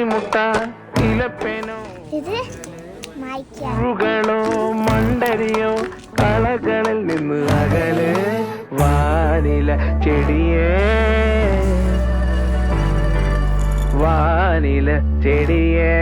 പഞ്ഞിമുട്ട ഇലപ്പേനോ ഇത് കളോ മണ്ടരിയോ കളകളിൽ നിന്ന് അകല് വാനില ചെടിയേ വാനില ചെടിയേ